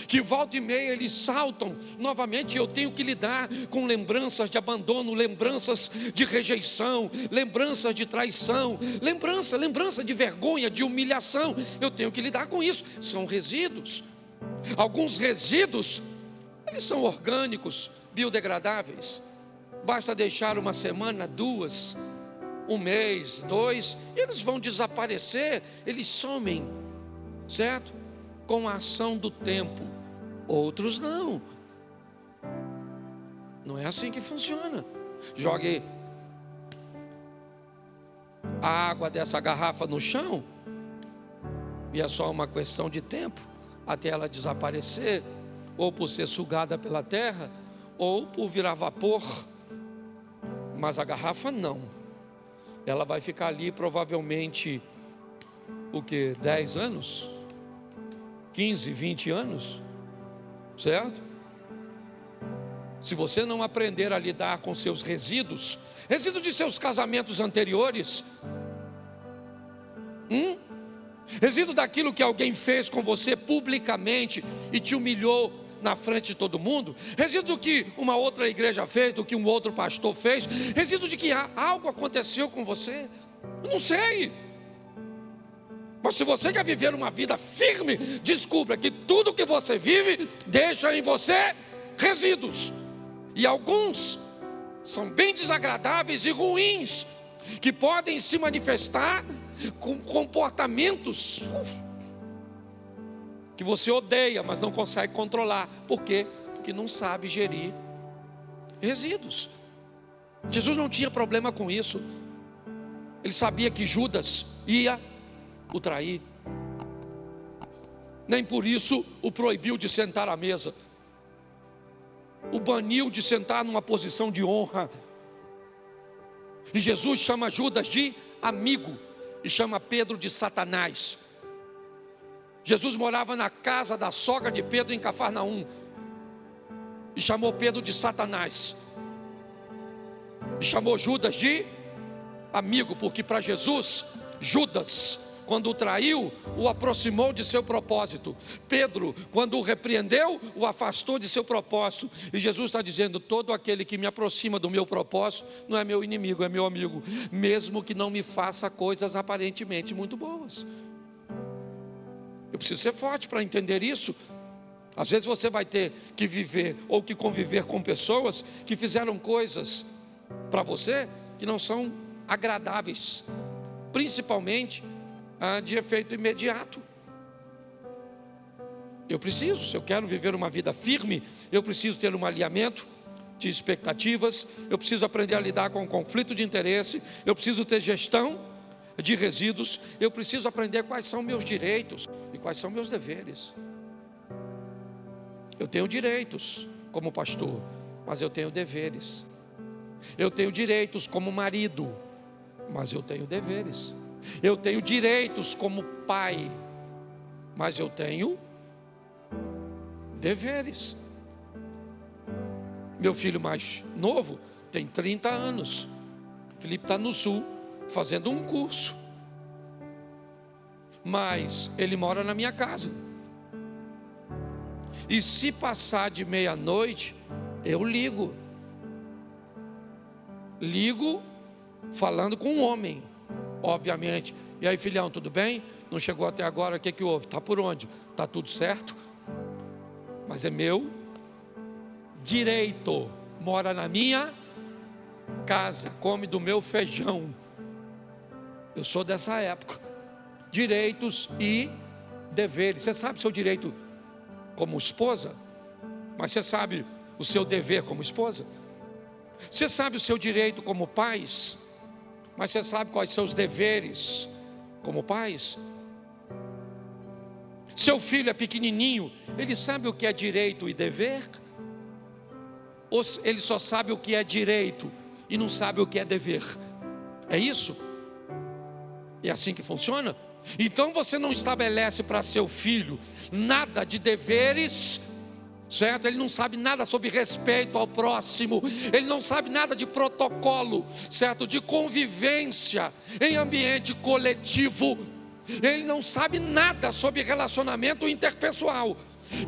que volta e meia eles saltam novamente. Eu tenho que lidar com lembranças de abandono, lembranças de rejeição, lembranças de traição, lembrança de vergonha, de humilhação. Eu tenho que lidar com isso. São resíduos. Alguns resíduos, eles são orgânicos, biodegradáveis. Basta deixar uma semana, 2, um mês, 2, eles vão desaparecer, eles somem, certo? Com a ação do tempo. Outros não. Não é assim que funciona. Jogue a água dessa garrafa no chão e é só uma questão de tempo até ela desaparecer, ou por ser sugada pela terra, ou por virar vapor. Mas a garrafa não. Ela vai ficar ali provavelmente, 10 anos? 15, 20 anos? Certo? Se você não aprender a lidar com seus resíduos de seus casamentos anteriores, resíduo daquilo que alguém fez com você publicamente e te humilhou na frente de todo mundo, resíduo do que uma outra igreja fez, do que um outro pastor fez, resíduo de que algo aconteceu com você, eu não sei. Mas se você quer viver uma vida firme, descubra que tudo que você vive deixa em você resíduos, e alguns são bem desagradáveis e ruins, que podem se manifestar com comportamentos que você odeia, mas não consegue controlar. Por quê? Porque não sabe gerir resíduos. Jesus não tinha problema com isso. Ele sabia que Judas ia o trair. Nem por isso o proibiu de sentar à mesa, o baniu de sentar numa posição de honra. E Jesus chama Judas de amigo e chama Pedro de Satanás. Jesus morava na casa da sogra de Pedro em Cafarnaum e chamou Pedro de Satanás. E chamou Judas de amigo, porque para Jesus, Judas, quando o traiu, o aproximou de seu propósito. Pedro, quando o repreendeu, o afastou de seu propósito. E Jesus está dizendo: todo aquele que me aproxima do meu propósito não é meu inimigo, é meu amigo, mesmo que não me faça coisas aparentemente muito boas. Eu preciso ser forte para entender isso. Às vezes você vai ter que viver ou que conviver com pessoas que fizeram coisas para você que não são agradáveis, principalmente de efeito imediato. Se eu quero viver uma vida firme, eu preciso ter um alinhamento de expectativas, eu preciso aprender a lidar com o conflito de interesse, eu preciso ter gestão de resíduos, eu preciso aprender quais são meus direitos e quais são meus deveres. Eu tenho direitos como pastor, mas eu tenho deveres. Eu tenho direitos como marido, mas eu tenho deveres. Eu tenho direitos como pai, mas eu tenho deveres. Meu filho mais novo tem 30 anos. Felipe está no sul, fazendo um curso. Mas ele mora na minha casa. E se passar de meia-noite, eu ligo. Ligo falando com um homem, obviamente. E aí, filhão, tudo bem? Não chegou até agora, o que houve? Está por onde? Está tudo certo? Mas é meu direito. Mora na minha casa, come do meu feijão. Eu sou dessa época. Direitos e deveres. Você sabe o seu direito como esposa? Mas você sabe o seu dever como esposa? Você sabe o seu direito como pais? Mas você sabe quais são os deveres como pais? Seu filho é pequenininho, ele sabe o que é direito e dever? Ou ele só sabe o que é direito e não sabe o que é dever? É isso? É assim que funciona? Então você não estabelece para seu filho nada de deveres, certo? Ele não sabe nada sobre respeito ao próximo, ele não sabe nada de protocolo, certo? De convivência em ambiente coletivo, ele não sabe nada sobre relacionamento interpessoal.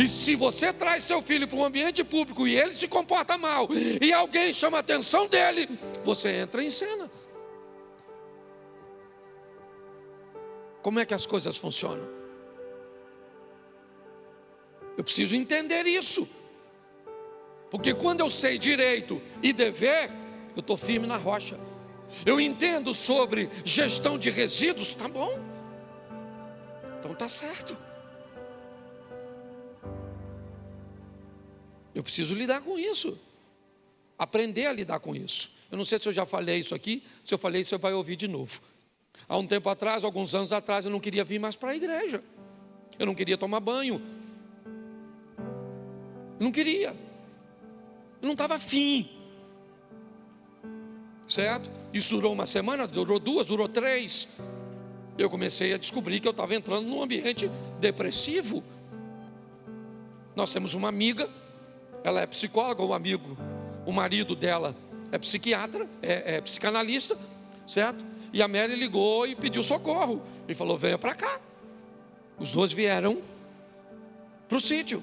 E se você traz seu filho para um ambiente público e ele se comporta mal, e alguém chama a atenção dele, você entra em cena. Como é que as coisas funcionam? Eu preciso entender isso, porque quando eu sei direito e dever, eu estou firme na rocha. Eu entendo sobre gestão de resíduos, tá bom, então tá certo. Eu preciso lidar com isso, aprender a lidar com isso. Eu não sei se eu já falei isso aqui. Se eu falei, você vai ouvir de novo. Há um tempo atrás, alguns anos atrás, eu não queria vir mais para a igreja. Eu não queria tomar banho. Eu não queria. Eu não estava afim. Certo? Isso durou uma semana, durou 2, durou 3. Eu comecei a descobrir que eu estava entrando num ambiente depressivo. Nós temos uma amiga, ela é psicóloga, o marido dela é psiquiatra, é psicanalista, certo? E a Mary ligou e pediu socorro. Ele falou: venha para cá. Os dois vieram para o sítio.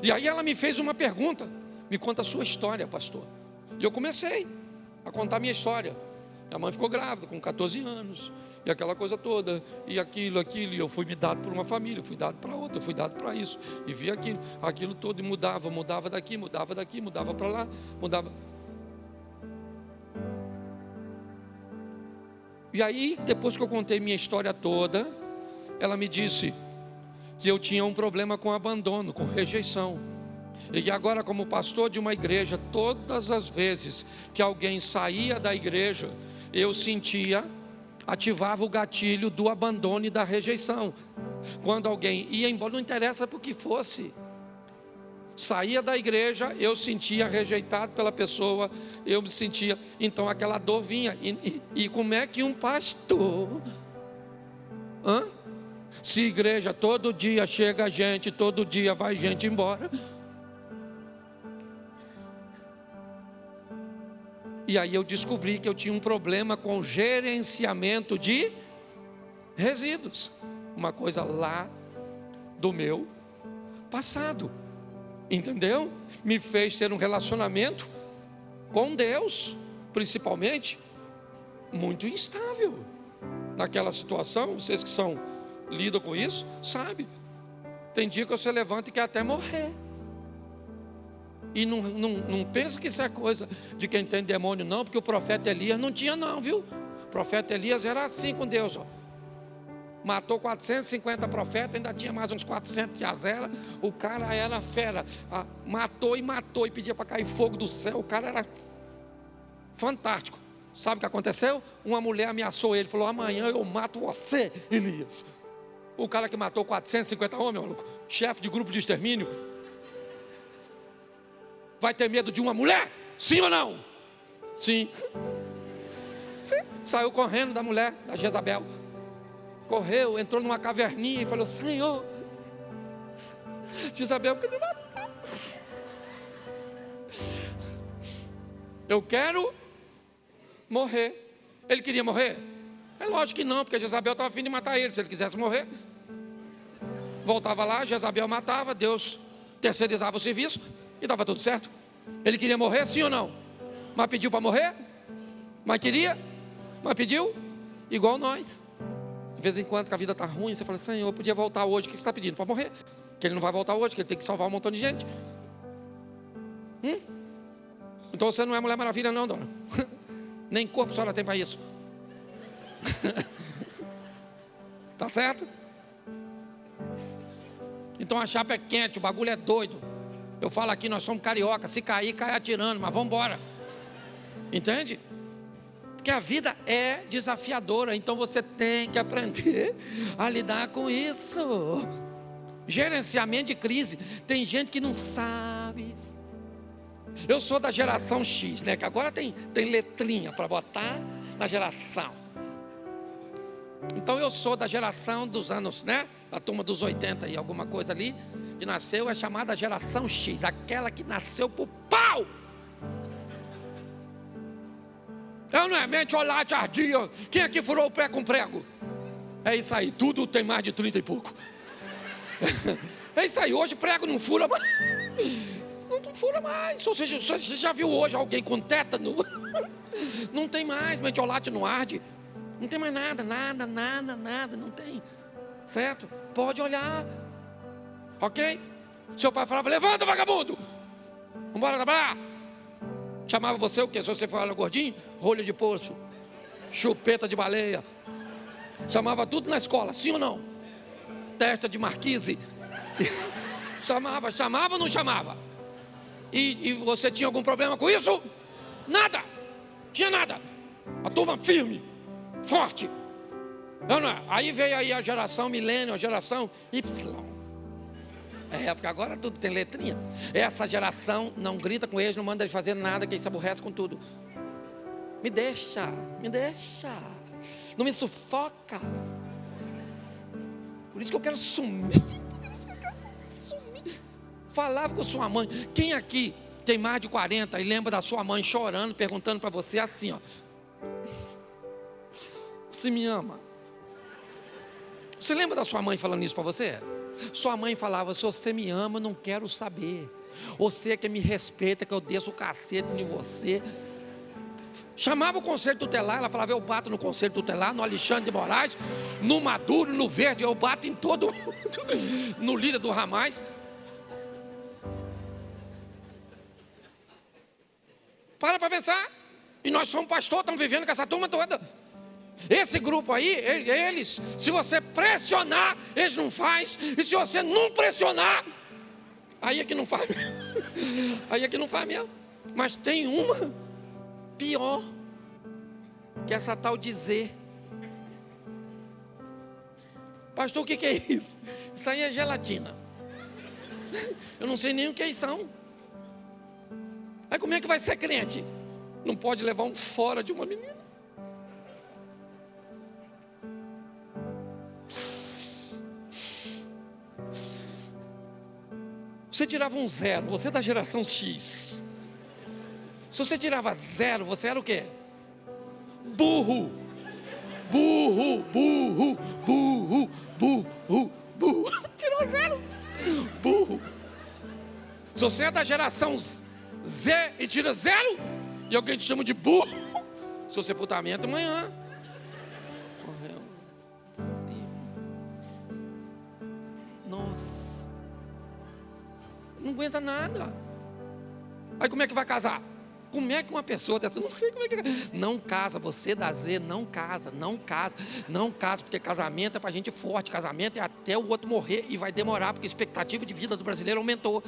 E aí ela me fez uma pergunta: me conta a sua história, pastor. E eu comecei a contar a minha história. Minha mãe ficou grávida com 14 anos, e aquela coisa toda, e aquilo, e eu fui me dado por uma família, fui dado para outra, fui dado para isso, e vi aquilo todo, e mudava daqui, mudava para lá, mudava. E aí, depois que eu contei minha história toda, ela me disse que eu tinha um problema com abandono, com rejeição. E que agora, como pastor de uma igreja, todas as vezes que alguém saía da igreja, eu sentia, ativava o gatilho do abandono e da rejeição. Quando alguém ia embora, não interessa por que fosse, saía da igreja, eu sentia rejeitado pela pessoa, eu me sentia, então aquela dor vinha. E como é que um pastor, se igreja todo dia chega gente, todo dia vai gente embora, e aí eu descobri que eu tinha um problema com gerenciamento de resíduos, uma coisa lá do meu passado. Entendeu? Me fez ter um relacionamento com Deus, principalmente, muito instável. Naquela situação, vocês que lidam com isso, sabem. Tem dia que você levanta e quer até morrer. E não pensa que isso é coisa de quem tem demônio, não, porque o profeta Elias não tinha, não, viu? O profeta Elias era assim com Deus, ó. Matou 450 profetas, ainda tinha mais uns 400 de Azera. O cara era fera, matou e pedia para cair fogo do céu. O cara era fantástico. Sabe o que aconteceu? Uma mulher ameaçou ele, falou: amanhã eu mato você, Elias. O cara que matou 450 homens, maluco, chefe de grupo de extermínio, vai ter medo de uma mulher? Sim ou não? Sim. Sim. Saiu correndo da mulher, da Jezabel. Correu, entrou numa caverninha e falou: Senhor, Jezabel quer me matar. Eu quero morrer. Ele queria morrer? É lógico que não, porque Jezabel estava a fim de matar ele. Se ele quisesse morrer, voltava lá, Jezabel matava, Deus terceirizava o serviço e estava tudo certo. Ele queria morrer, sim ou não? Mas pediu para morrer? Mas queria? Mas pediu? Igual nós. De vez em quando que a vida está ruim, você fala: Senhor, eu podia voltar hoje. O que você está pedindo? Para morrer? Que ele não vai voltar hoje, que ele tem que salvar um montão de gente. Então você não é Mulher Maravilha, não, dona. Nem corpo a senhora tem para isso. Tá certo? Então a chapa é quente, o bagulho é doido. Eu falo aqui, nós somos carioca. Se cair, cai atirando, mas vamos embora. Entende? Porque a vida é desafiadora, então você tem que aprender a lidar com isso. Gerenciamento de crise. Tem gente que não sabe. Eu sou da geração X, né? Que agora tem letrinha para botar na geração. Então eu sou da geração dos anos, né? A turma dos 80 e alguma coisa ali, que nasceu, é chamada geração X. Aquela que nasceu pro pau. Eu não é mente, olhar de ardia. Quem aqui furou o pré com prego? É isso aí, tudo tem mais de 30 e pouco. É isso aí, hoje prego não fura mais. Não fura mais. Você já viu hoje alguém com tétano? Não tem mais, metiolate não arde. Não tem mais nada, não tem. Certo? Pode olhar. Ok? Seu pai falava: levanta, vagabundo. Vambora trabalhar. Chamava você o quê? Se você fala gordinho, rolho de poço, chupeta de baleia. Chamava tudo na escola, sim ou não? Testa de marquise. Chamava ou não chamava? E você tinha algum problema com isso? Nada. Tinha nada. A turma firme, forte. Não é? Aí veio aí a geração milênio, a geração Y. É, porque agora tudo tem letrinha. Essa geração não grita com eles, não manda eles fazer nada, que eles se aborrece com tudo. Me deixa. Não me sufoca. Por isso que eu quero sumir. Falava com sua mãe. Quem aqui tem mais de 40 e lembra da sua mãe chorando, perguntando para você assim, ó: se me ama? Você lembra da sua mãe falando isso para você? Sua mãe falava: se você me ama, eu não quero saber. Você que me respeita, que eu desço o cacete em você. Chamava o conselho tutelar, ela falava: eu bato no conselho tutelar, no Alexandre de Moraes, no Maduro, no Verde, eu bato em todo mundo, no líder do Hamas. Para pensar. E nós somos pastor, estamos vivendo com essa turma toda. Esse grupo aí, eles, se você pressionar, eles não faz. E se você não pressionar, aí é que não faz mesmo. Aí é que não faz mesmo. Mas tem uma pior, que é essa tal de Z. Pastor, o que é isso? Isso aí é gelatina. Eu não sei nem o que são. Aí como é que vai ser crente? Não pode levar um fora de uma menina. Você tirava um 0, você é da geração X. Se você tirava 0, você era o quê? Burro. Burro, burro, burro, burro, burro. Tirou 0. Burro. Se você é da geração Z e tira 0, e alguém te chama de burro, seu sepultamento amanhã. Morreu. Nossa. Não aguenta nada. Aí como é que vai casar? Como é que uma pessoa dessa, não sei como é que não casa, você da Z, não casa, porque casamento é para gente forte, casamento é até o outro morrer e vai demorar, porque a expectativa de vida do brasileiro aumentou.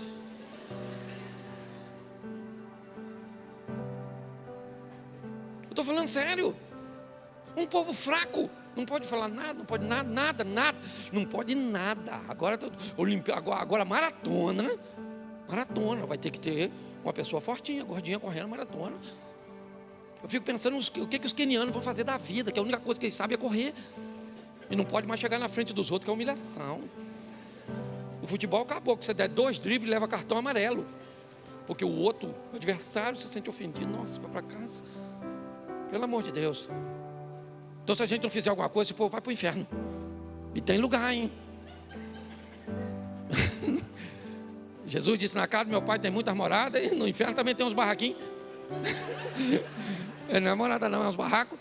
Eu estou falando sério. Um povo fraco, não pode falar nada, não pode nada, não pode nada. Agora maratona, vai ter que ter uma pessoa fortinha, gordinha, correndo maratona. Eu fico pensando o que os quenianos vão fazer da vida, que a única coisa que eles sabem é correr. E não pode mais chegar na frente dos outros, que é humilhação. O futebol acabou, que você der 2 dribles, leva cartão amarelo. Porque o outro adversário se sente ofendido. Nossa, vai para casa. Pelo amor de Deus. Então se a gente não fizer alguma coisa, esse povo vai para o inferno. E tem lugar, hein? Jesus disse, na casa do meu pai tem muitas moradas, e no inferno também tem uns barraquinhos. Não é morada não, é uns barracos.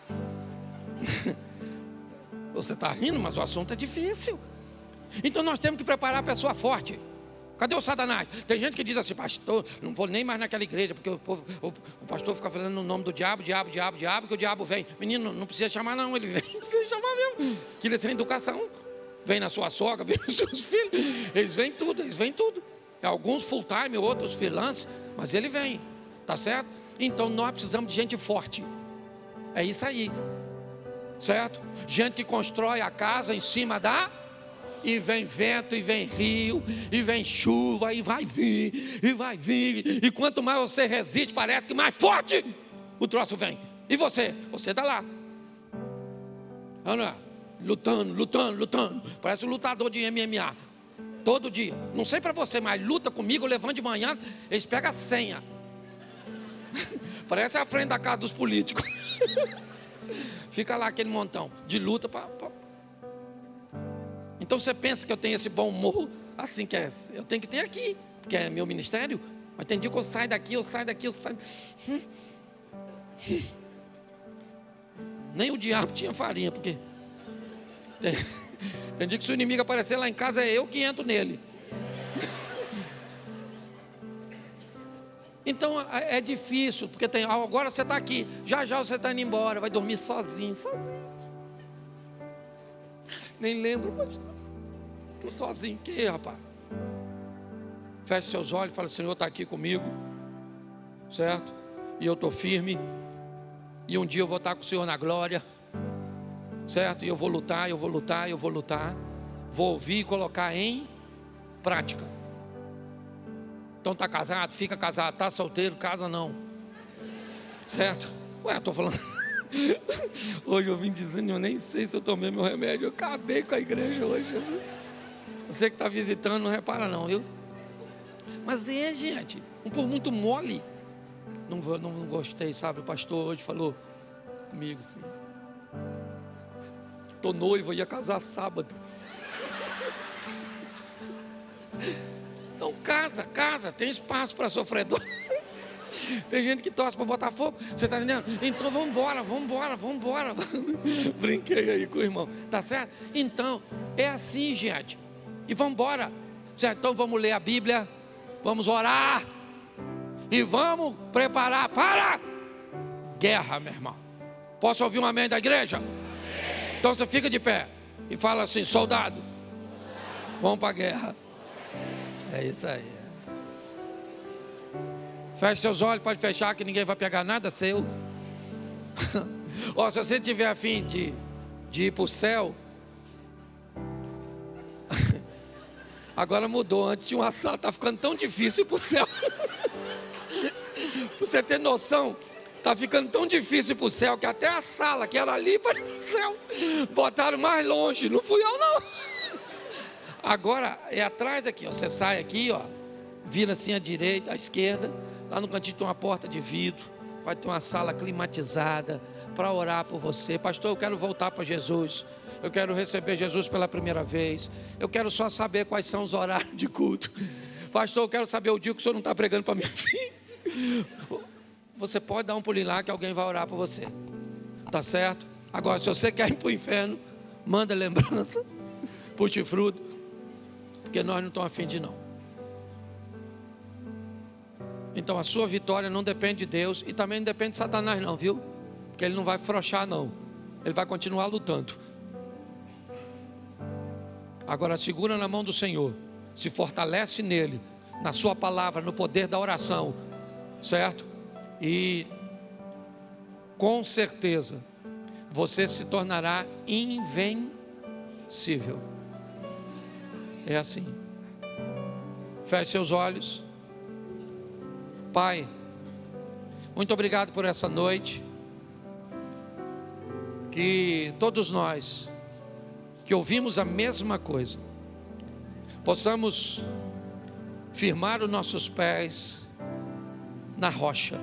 Você está rindo, mas o assunto é difícil. Então nós temos que preparar a pessoa forte. Cadê o Satanás? Tem gente que diz assim, pastor, não vou nem mais naquela igreja, porque o pastor fica falando no nome do diabo, que o diabo vem. Menino, não precisa chamar não, ele vem, não precisa chamar mesmo. Que ele é sem educação. Vem na sua sogra, vem nos seus filhos. Eles vêm tudo. Alguns full time, outros freelance, mas ele vem, tá certo? Então nós precisamos de gente forte. É isso aí, certo? Gente que constrói a casa em cima da... E vem vento, e vem rio, e vem chuva, e vai vir. E quanto mais você resiste, parece que mais forte o troço vem. E você está lá, lutando. Parece um lutador de MMA. Todo dia, não sei para você, mas luta comigo, eu levanto de manhã, eles pegam a senha. Parece a frente da casa dos políticos. Fica lá aquele montão de luta Então você pensa que eu tenho esse bom humor, assim que é, eu tenho que ter aqui, porque é meu ministério. Mas tem dia que eu saio daqui. Nem o diabo tinha farinha, porque tem dia que se o inimigo aparecer lá em casa, é eu que entro nele. Então é difícil, porque agora você está aqui, já você está indo embora, vai dormir sozinho. Nem lembro, mas estou sozinho. Que rapaz? Feche seus olhos e fala, Senhor está aqui comigo, certo? E eu estou firme, e um dia eu vou estar com o Senhor na glória, certo? E eu vou lutar, vou ouvir e colocar em prática. Então está casado, fica casado, está solteiro, casa não, certo? Estou falando... Hoje eu vim dizendo, eu nem sei se eu tomei meu remédio, eu acabei com a igreja hoje. Você que está visitando, não repara não, viu? Mas gente, um povo muito mole. Não gostei, sabe? O pastor hoje falou comigo assim, estou noivo, ia casar sábado. Então casa, tem espaço para sofredor. Tem gente que torce para Botafogo, você está entendendo? Então vamos embora. Brinquei aí com o irmão, tá certo? Então, é assim, gente. E vamos embora, certo? Então vamos ler a Bíblia, vamos orar e vamos preparar para guerra, meu irmão. Posso ouvir um amém da igreja? Então você fica de pé e fala assim: soldado, vamos para a guerra. É isso aí. Feche seus olhos, pode fechar, que ninguém vai pegar nada seu. Ó, se você tiver a fim de ir para o céu, agora mudou. Antes tinha uma sala, está ficando tão difícil ir para o céu. Para você ter noção, está ficando tão difícil ir para o céu, que até a sala que era ali para ir para o céu, botaram mais longe. Não fui eu, não. Agora é atrás aqui, ó. Você sai aqui, ó, vira assim à direita, à esquerda. Lá no cantinho tem uma porta de vidro. Vai ter uma sala climatizada para orar por você. Pastor, eu quero voltar para Jesus. Eu quero receber Jesus pela primeira vez. Eu quero só saber quais são os horários de culto. Pastor, eu quero saber o dia que o senhor não está pregando para minha filha. Você pode dar um pulinho lá que alguém vai orar por você. Tá certo? Agora, se você quer ir para o inferno, manda lembrança, puxe fruto, porque nós não estamos afim de não. Então a sua vitória não depende de Deus e também não depende de Satanás não, viu? Porque ele não vai afrouxar não. Ele vai continuar lutando. Agora segura na mão do Senhor. Se fortalece nele, na sua palavra, no poder da oração. Certo? E com certeza você se tornará invencível. É assim. Feche seus olhos. Pai, muito obrigado por essa noite. Que todos nós que ouvimos a mesma coisa possamos firmar os nossos pés na rocha,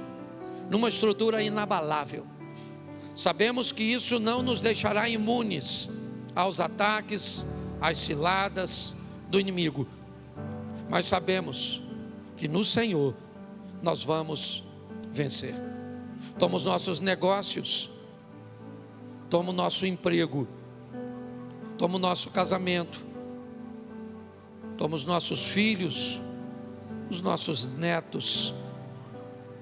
numa estrutura inabalável. Sabemos que isso não nos deixará imunes aos ataques, às ciladas do inimigo, mas sabemos que no Senhor nós vamos vencer. Toma os nossos negócios, toma o nosso emprego, toma o nosso casamento, toma os nossos filhos, os nossos netos,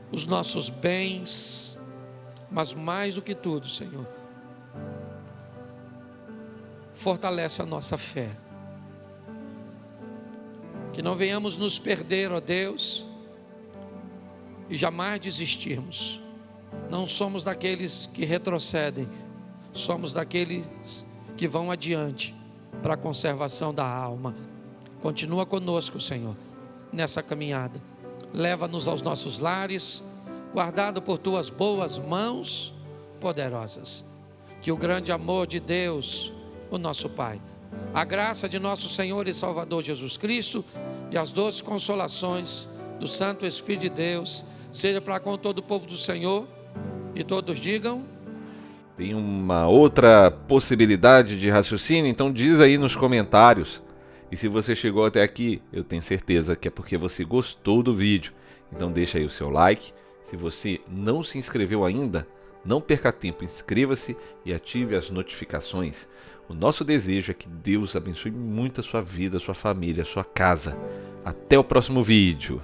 os nossos bens, mas mais do que tudo, Senhor, fortalece a nossa fé, que não venhamos nos perder, ó Deus, e jamais desistirmos. Não somos daqueles que retrocedem, somos daqueles que vão adiante para a conservação da alma. Continua conosco, Senhor, nessa caminhada. Leva-nos aos nossos lares, guardado por tuas boas mãos poderosas. Que o grande amor de Deus, o nosso Pai, a graça de nosso Senhor e Salvador Jesus Cristo e as doces consolações do Santo Espírito de Deus seja para com todo o povo do Senhor, e todos digam. Tem uma outra possibilidade de raciocínio, então diz aí nos comentários. E se você chegou até aqui, eu tenho certeza que é porque você gostou do vídeo. Então deixa aí o seu like. Se você não se inscreveu ainda, não perca tempo, inscreva-se e ative as notificações. O nosso desejo é que Deus abençoe muito a sua vida, a sua família, a sua casa. Até o próximo vídeo.